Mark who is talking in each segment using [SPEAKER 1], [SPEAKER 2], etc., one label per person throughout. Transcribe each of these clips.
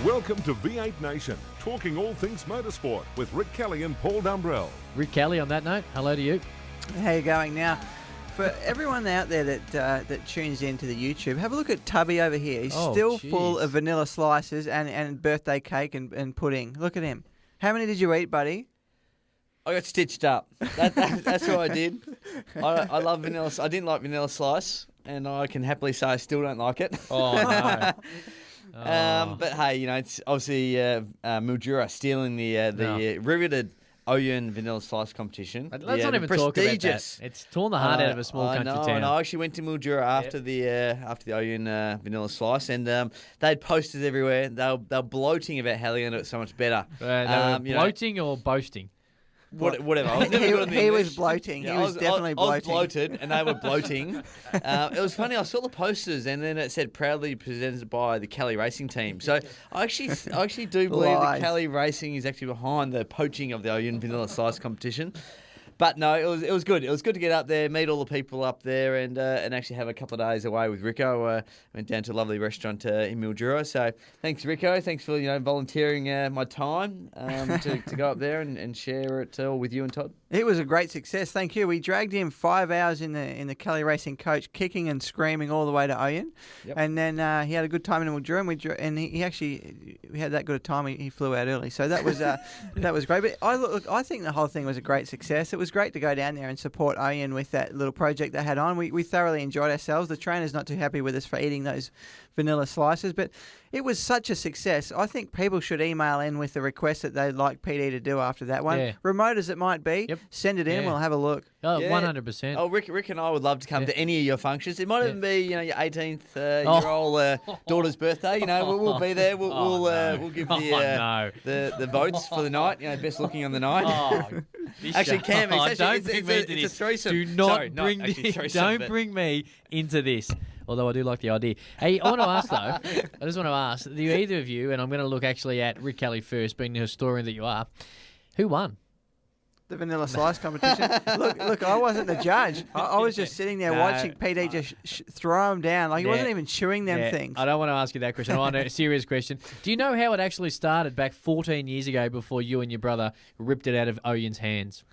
[SPEAKER 1] Welcome to V8 Nation, talking all things motorsport with Rick Kelly and Paul Dumbrell.
[SPEAKER 2] Rick Kelly, on that note, hello to you.
[SPEAKER 3] How you going now? For everyone out there that tunes into the YouTube, have a look at Tubby over here. He's still full of vanilla slices and birthday cake and pudding. Look at him. How many did you eat, buddy?
[SPEAKER 4] I got stitched up. That's what I did. I love vanilla. I didn't like vanilla slice, and I can happily say I still don't like it.
[SPEAKER 2] Oh, no.
[SPEAKER 4] But hey, you know, it's obviously Mildura stealing the riveted Oyun vanilla slice competition.
[SPEAKER 2] Let's not even talk about that. It's torn the heart out of a small country town.
[SPEAKER 4] And I actually went to Mildura after the Oyun vanilla slice, and they had posters everywhere. They were gloating about how they're going to do it so much better.
[SPEAKER 2] They were bloating or boasting?
[SPEAKER 4] Whatever.
[SPEAKER 3] He was bloating.
[SPEAKER 4] Yeah,
[SPEAKER 3] he was definitely bloating.
[SPEAKER 4] I was bloated, and they were bloating. It was funny. I saw the posters, and then it said proudly presented by the Kelly Racing team. So I actually do believe that Kelly Racing is actually behind the poaching of the Oyun vanilla slice competition. But no, it was good. It was good to get up there, meet all the people up there, and actually have a couple of days away with Rico. Went down to a lovely restaurant in Mildura. So thanks, Rico. Thanks for volunteering my time to go up there and share it all with you and Todd.
[SPEAKER 3] It was a great success. Thank you. We dragged him 5 hours in the Kelly Racing coach, kicking and screaming all the way to Oyun, and then he had a good time in Mildura, and he actually we had that good a time. He flew out early, so that was that was great. But I think the whole thing was a great success. It was great to go down there and support Oyun with that little project they had on. We thoroughly enjoyed ourselves. The trainer's not too happy with us for eating those vanilla slices, but it was such a success. I think people should email in with the request that they'd like PD to do after that one. Yeah. Remote as it might be, send it in. We'll have a look.
[SPEAKER 2] Oh, 100%.
[SPEAKER 4] Oh, Rick and I would love to come to any of your functions. It might even be your 18th year-old daughter's birthday. We'll be there. We'll give the votes for the night. Best looking on the night. Actually, Cam, it's a threesome.
[SPEAKER 2] Do not bring me into this. Although I do like the idea. Hey, I want to ask, though, I just want to ask, do either of you, and I'm going to look actually at Rick Kelly first, being the historian that you are, who won?
[SPEAKER 3] The vanilla slice competition. Look, I wasn't the judge. I was just sitting there watching PD just throw them down. Like he wasn't even chewing them things.
[SPEAKER 2] I don't want to ask you that question. I want a serious question. Do you know how it actually started back 14 years ago before you and your brother ripped it out of Oyun's hands?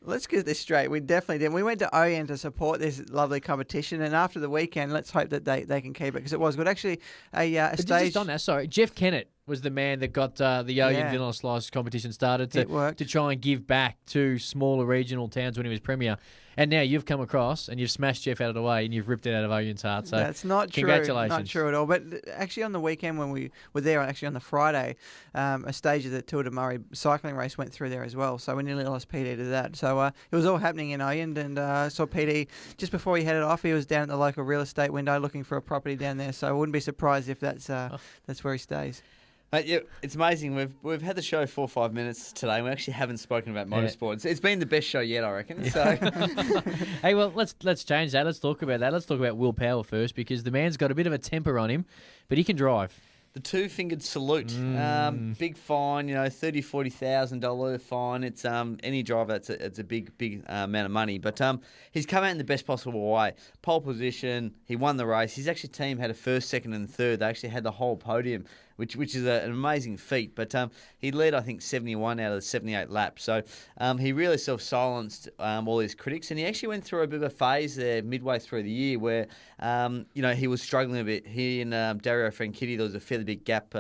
[SPEAKER 3] Let's get this straight. We definitely did. We went to Oyun to support this lovely competition, and after the weekend, let's hope that they can keep it because it was good. Actually, a stage.
[SPEAKER 2] Just on that, sorry, Jeff Kennett was the man that got the Oyun vanilla slice competition started to try and give back to smaller regional towns when he was premier. And now you've come across and you've smashed Jeff out of the way and you've ripped it out of Oyun's heart. So
[SPEAKER 3] that's not true.
[SPEAKER 2] Congratulations.
[SPEAKER 3] Not true at all. But actually on the weekend when we were there, actually on the Friday, a stage of the Tour de Murray cycling race went through there as well. So we nearly lost PD to that. So it was all happening in Oyun, and saw PD just before he headed off. He was down at the local real estate window looking for a property down there. So I wouldn't be surprised if that's where he stays.
[SPEAKER 4] It's amazing. We've had the show 4 or 5 minutes today, and we actually haven't spoken about motorsport. It's been the best show yet, I reckon. So,
[SPEAKER 2] hey, well, let's change that. Let's talk about that. Let's talk about Will Power first, because the man's got a bit of a temper on him, but he can drive.
[SPEAKER 4] The two-fingered salute, big fine, $30,000, $40,000 fine. It's any driver. It's a big amount of money. But he's come out in the best possible way. Pole position. He won the race. His actually team had a first, second, and third. They actually had the whole podium, which is an amazing feat. But he led, I think, 71 out of the 78 laps. So he really self-silenced all his critics, and he actually went through a bit of a phase there midway through the year where he was struggling a bit. He and Dario Franchitti, there was a fairly big gap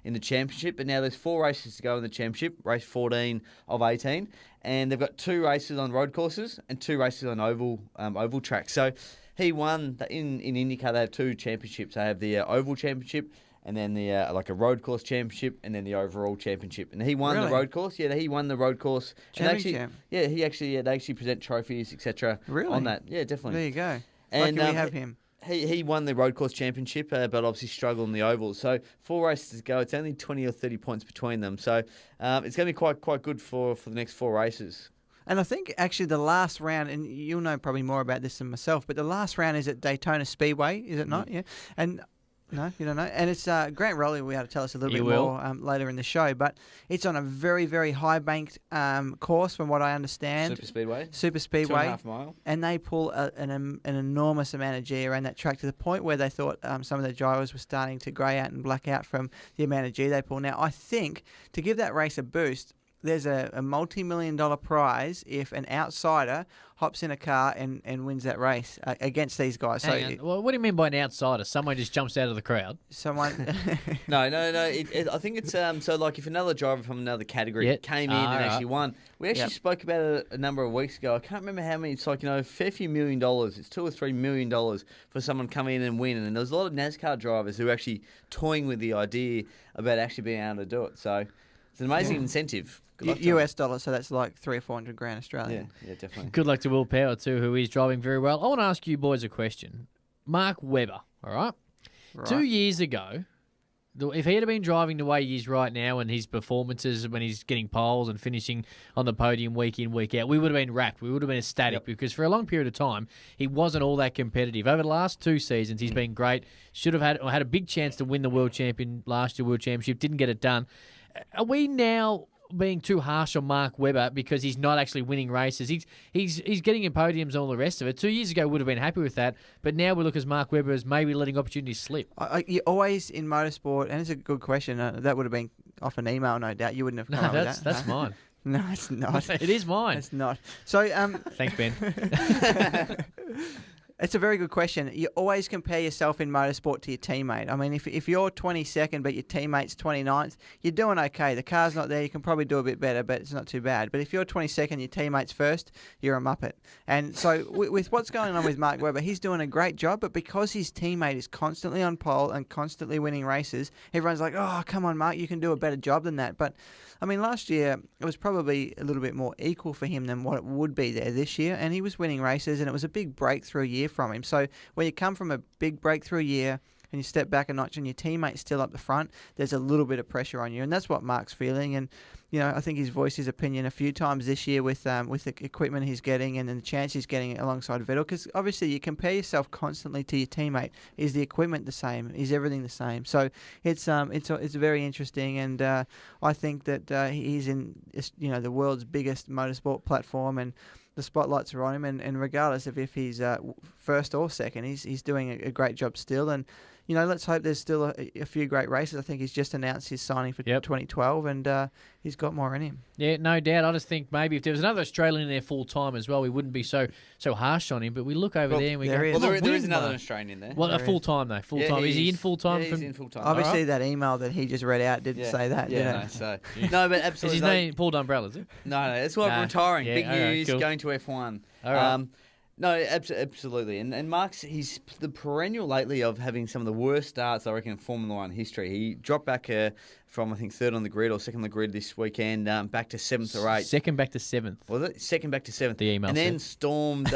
[SPEAKER 4] in the championship, but now there's 4 races to go in the championship, race 14 of 18, and they've got 2 races on road courses and 2 races on oval tracks. So he won in IndyCar. They have 2 championships. They have the oval championship, and then the like a road course championship, and then the overall championship. And he won the road course. Yeah, he won the road course. They actually present trophies, etc. on that. Yeah, definitely.
[SPEAKER 3] There you go.
[SPEAKER 4] And
[SPEAKER 3] Lucky we have him.
[SPEAKER 4] He won the road course championship, but obviously struggled in the ovals. So 4 races to go. It's only 20 or 30 points between them. So it's going to be quite good for the next 4 races.
[SPEAKER 3] And I think actually the last round, and you'll know probably more about this than myself, but the last round is at Daytona Speedway, is it not? Yeah. And No, you don't know. And it's Grant Rowley will be able to tell us a little bit
[SPEAKER 2] will.
[SPEAKER 3] more later in the show. But it's on a very, very high banked course, from what I understand. Super Speedway.
[SPEAKER 4] 2.5 mile.
[SPEAKER 3] And they pull an enormous amount of G around that track, to the point where they thought some of the drivers were starting to grey out and black out from the amount of G they pull. Now, I think to give that race a boost, there's a multi-million-dollar prize if an outsider hops in a car and wins that race against these guys.
[SPEAKER 2] Well, what do you mean by an outsider? Someone just jumps out of the crowd?
[SPEAKER 3] Someone...
[SPEAKER 4] No. I think it's so like if another driver from another category came in and actually won. We actually spoke about it a number of weeks ago. I can't remember how many. It's like, a fair few $1 million. It's $2 or $3 million for someone coming in and win. And there's a lot of NASCAR drivers who are actually toying with the idea about actually being able to do it. So it's an amazing incentive.
[SPEAKER 3] US dollars, so that's like $300,000 or $400,000 Australian.
[SPEAKER 4] Yeah, definitely.
[SPEAKER 2] Good luck to Will Power too, who is driving very well. I want to ask you boys a question. Mark Webber, all right? 2 years ago, if he had been driving the way he is right now and his performances when he's getting poles and finishing on the podium week in, week out, we would have been wrapped. We would have been ecstatic because for a long period of time, he wasn't all that competitive. Over the last 2 seasons, he's been great. Should have had a big chance to win the World Championship, didn't get it done. Are we now being too harsh on Mark Webber because he's not actually winning races? He's getting in podiums and all the rest of it. 2 years ago, we would have been happy with that, but now we look as Mark Webber as maybe letting opportunities slip.
[SPEAKER 3] You always in motorsport, and it's a good question. That would have been off an email, no doubt. You wouldn't have come up with that.
[SPEAKER 2] That's mine.
[SPEAKER 3] No, it's not.
[SPEAKER 2] It is mine.
[SPEAKER 3] It's not. So,
[SPEAKER 2] thanks, Ben.
[SPEAKER 3] It's a very good question. You always compare yourself in motorsport to your teammate. I mean, if you're 22nd but your teammate's 29th, you're doing okay. The car's not there. You can probably do a bit better, but it's not too bad. But if you're 22nd, your teammate's first, you're a muppet. And so with what's going on with Mark Webber, he's doing a great job, but because his teammate is constantly on pole and constantly winning races, everyone's like, oh, come on, Mark, you can do a better job than that. But I mean, last year, it was probably a little bit more equal for him than what it would be there this year, and he was winning races, and it was a big breakthrough year from him. So when you come from a big breakthrough year and you step back a notch and your teammate's still up the front, there's a little bit of pressure on you, and that's what Mark's feeling. And I think he's voiced his opinion a few times this year with the equipment he's getting and the chance he's getting alongside Vettel, because obviously you compare yourself constantly to your teammate. Is the equipment the same? Is everything the same? So it's very interesting, and I think that he's in the world's biggest motorsport platform, and the spotlights are on him, and regardless of if he's first or second, he's doing a great job still. And let's hope there's still a few great races. I think he's just announced his signing for 2012, and he's got more in him.
[SPEAKER 2] Yeah, no doubt. I just think maybe if there was another Australian in there full time as well, we wouldn't be so harsh on him. But we look over there and we go,
[SPEAKER 4] there is another Australian in there.
[SPEAKER 2] Well, full time though. Full time. Is he in full time?
[SPEAKER 4] Yeah, he's in full time.
[SPEAKER 3] Obviously, that email that he just read out didn't say that.
[SPEAKER 4] No, but absolutely.
[SPEAKER 2] Is his name Paul Dumbrell, is it?
[SPEAKER 4] No, that's why I'm retiring. Big news,
[SPEAKER 2] cool.
[SPEAKER 4] going to F1.
[SPEAKER 2] All right.
[SPEAKER 4] No, absolutely. And Mark's, he's the perennial lately of having some of the worst starts, I reckon, in Formula One history. He dropped back from, I think, third on the grid or second on the grid this weekend, back to 7th or 8th.
[SPEAKER 2] Second back to 7th.
[SPEAKER 4] Was it? Second back to 7th.
[SPEAKER 2] The email
[SPEAKER 4] and then stormed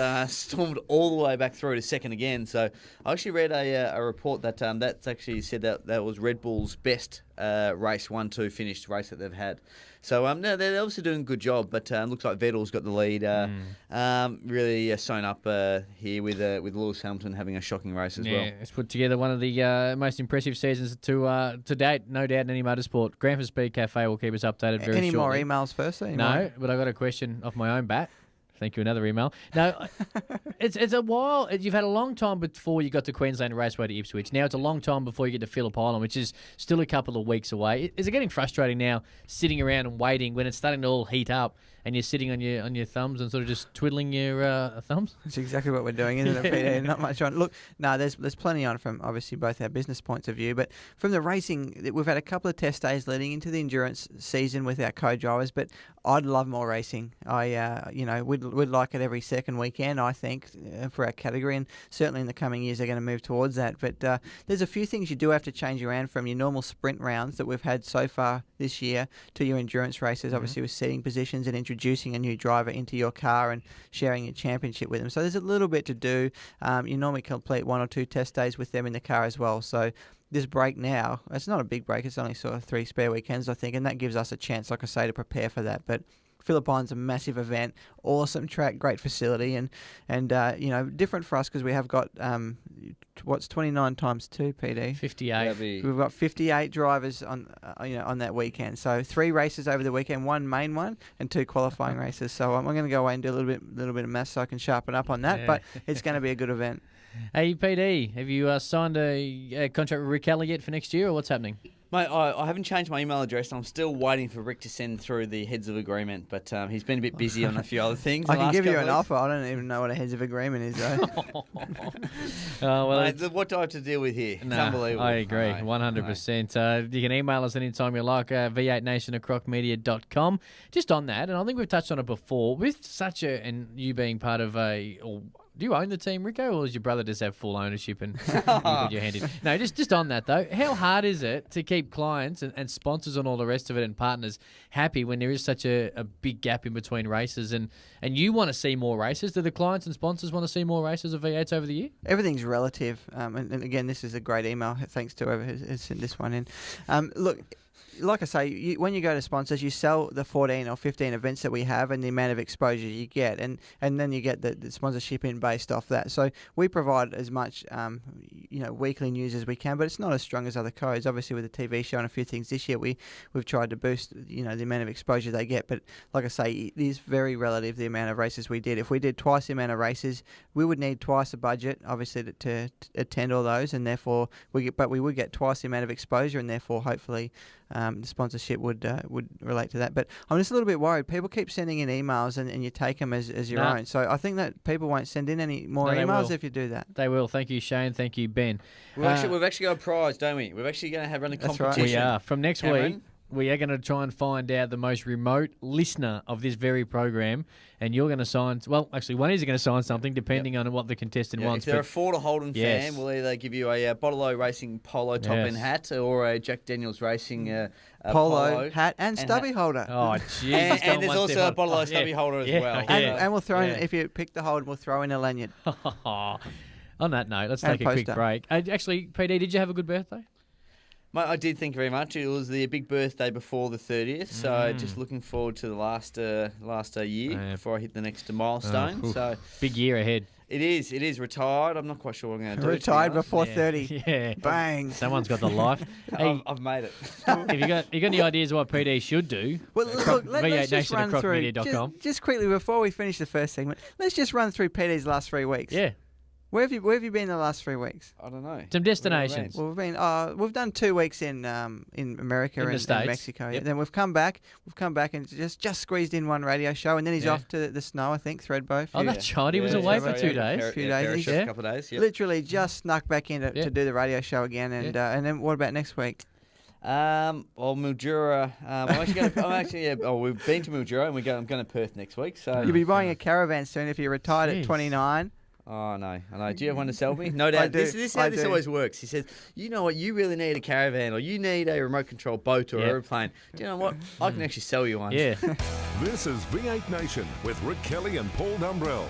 [SPEAKER 4] all the way back through to second again. So I actually read a report that that's actually said that was Red Bull's best race 1-2 finished race that they've had. So no, they're obviously doing a good job, but looks like Vettel's got the lead. Really sewn up here with Lewis Hamilton having a shocking race as well.
[SPEAKER 2] Yeah, it's put together one of the most impressive seasons to date, no doubt, in any motorsport. Granford Speed Cafe will keep us updated very shortly.
[SPEAKER 3] Any more emails first?
[SPEAKER 2] No, but I got a question off my own bat. Thank you. Another email. No, it's a while. You've had a long time before you got to Queensland Raceway to Ipswich. Now it's a long time before you get to Phillip Island, which is still a couple of weeks away. Is it getting frustrating now, sitting around and waiting when it's starting to all heat up, and you're sitting on your thumbs and sort of just twiddling your thumbs?
[SPEAKER 3] That's exactly what we're doing, isn't it, Peter? Not much on. Look, no, there's plenty on from obviously both our business points of view, but from the racing, we've had a couple of test days leading into the endurance season with our co-drivers, but I'd love more racing. We'd like it every second weekend, I think, for our category, and certainly in the coming years they're going to move towards that. But there's a few things you do have to change around from your normal sprint rounds that we've had so far this year to your endurance races, obviously with seating positions and introducing a new driver into your car and sharing your championship with them. So there's a little bit to do. You normally complete 1 or 2 test days with them in the car as well. So this break now, it's not a big break. It's only sort of 3 spare weekends, I think, and that gives us a chance, like I say, to prepare for that. But Philippine's a massive event, awesome track, great facility, and different for us because we have got what's 29 times 2, PD?
[SPEAKER 2] 58.
[SPEAKER 3] We've got 58 drivers on that weekend. So 3 races over the weekend, 1 main one and 2 qualifying races. So I'm going to go away and do a little bit of maths so I can sharpen up on that. Yeah. But it's going to be a good event.
[SPEAKER 2] Hey, PD, have you signed a contract with Rick Kelly yet for next year, or what's happening?
[SPEAKER 4] Mate, I haven't changed my email address. I'm still waiting for Rick to send through the heads of agreement, but he's been a bit busy on a few other things.
[SPEAKER 3] I can give you an offer. I don't even know what a heads of agreement is, though.
[SPEAKER 4] Mate, what do I have to deal with here? It's unbelievable.
[SPEAKER 2] I agree, 100%. You can email us anytime you like, v8nation@crocmedia.com. Just on that, and I think we've touched on it before, with such and you being part of do you own the team, Rico, or does your brother just have full ownership and you put your hand in? No, just on that, though. How hard is it to keep clients and sponsors and all the rest of it and partners happy when there is such a big gap in between races and you want to see more races? Do the clients and sponsors want to see more races of V8s over the year?
[SPEAKER 3] Everything's relative. And again, this is a great email. Thanks to whoever has sent this one in. Look, like I say, when you go to sponsors, you sell the 14 or 15 events that we have and the amount of exposure you get, and then you get the sponsorship in based off that. So we provide as much weekly news as we can, but it's not as strong as other codes. Obviously, with the TV show and a few things this year, we've tried to boost the amount of exposure they get. But like I say, it is very relative the amount of races we did. If we did twice the amount of races, we would need twice the budget, obviously, to attend all those, and therefore we would get twice the amount of exposure, and therefore hopefully the sponsorship would relate to that. But I'm just a little bit worried. People keep sending in emails and you take them as your own. So I think that people won't send in any more emails if you do that.
[SPEAKER 2] They will. Thank you, Shane. Thank you, Ben.
[SPEAKER 4] We've actually got a prize, don't we? We're actually going to run a competition.
[SPEAKER 3] Right.
[SPEAKER 2] We are. From next week, we are going to try and find out the most remote listener of this very program, and you're going to sign. Well, actually, one is going to sign something depending on what the contestant wants.
[SPEAKER 4] If they're a Ford or Holden fan, we'll either give you a Bottle Racing polo top end hat or a Jack Daniels Racing
[SPEAKER 3] polo hat and stubby holder.
[SPEAKER 2] Oh, jeez!
[SPEAKER 4] and there's also a Bottle stubby holder as well.
[SPEAKER 3] And we'll throw in, if you pick the Holden, we'll throw in a lanyard.
[SPEAKER 2] On that note, let's take a quick break. Actually, PD, did you have a good birthday?
[SPEAKER 4] Mate, I did, thank you very much. It was the big birthday before the 30th, so just looking forward to the last year before I hit the next milestone. So
[SPEAKER 2] big year ahead.
[SPEAKER 4] It is. Retired. I'm not quite sure what I'm going to do.
[SPEAKER 3] Retired before 30.
[SPEAKER 2] Yeah.
[SPEAKER 3] Bang.
[SPEAKER 2] Someone's got the life. Hey,
[SPEAKER 4] I've made it.
[SPEAKER 2] Have you got any ideas what PD should do?
[SPEAKER 3] Well, look, let's just run through. Just quickly, before we finish the first segment, let's just run through PD's last 3 weeks.
[SPEAKER 2] Yeah.
[SPEAKER 3] Where have you been the last 3 weeks?
[SPEAKER 4] I don't know.
[SPEAKER 2] Some destinations.
[SPEAKER 3] Well, we've done 2 weeks in America and Mexico.
[SPEAKER 2] Yep.
[SPEAKER 3] Then we've come back and just squeezed in one radio show, and then he's off to the snow, I think, Threadbow.
[SPEAKER 2] Oh, that's right. He was away for 2 days.
[SPEAKER 3] A few days.
[SPEAKER 4] A couple of days. Yep.
[SPEAKER 3] Literally just snuck back in to do the radio show again, and then what about next week?
[SPEAKER 4] Mildura. We've been to Mildura, and I'm going to Perth next week. So
[SPEAKER 3] you'll be buying a caravan soon if you're retired at 29.
[SPEAKER 4] Oh, no. I know. Do you have one to sell me? No doubt. This is how this always works. He says, you know what? You really need a caravan, or you need a remote control boat or aeroplane. Do you know what? I can actually sell you one.
[SPEAKER 2] Yeah.
[SPEAKER 1] This is V8 Nation with Rick Kelly and Paul Dumbrell.